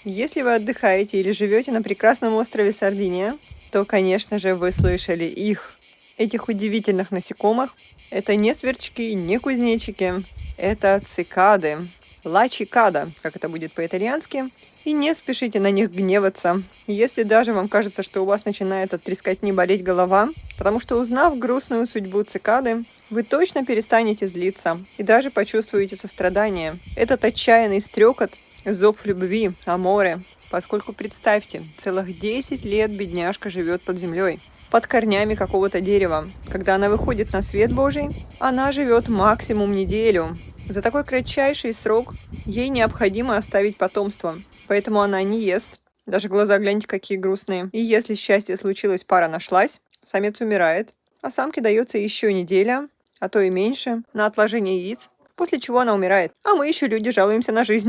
Если вы отдыхаете или живете на прекрасном острове Сардиния, то, конечно же, вы слышали их, этих удивительных насекомых. Это не сверчки, не кузнечики, это цикады. Ла чикада, как это будет по-итальянски. И не спешите на них гневаться, если даже вам кажется, что у вас начинает от трескотни болеть голова, потому что, узнав грустную судьбу цикады, вы точно перестанете злиться и даже почувствуете сострадание. Этот отчаянный стрекот – зов любви, аморе, поскольку, представьте, целых 10 лет бедняжка живет под землей, под корнями какого-то дерева. Когда она выходит на свет Божий, она живет максимум неделю. За такой кратчайший срок ей необходимо оставить потомство, поэтому она не ест. Даже глаза, гляньте, какие грустные. И если счастье случилось, пара нашлась, самец умирает, а самке дается еще неделя, а то и меньше, на отложение яиц, после чего она умирает. А мы еще люди жалуемся на жизнь.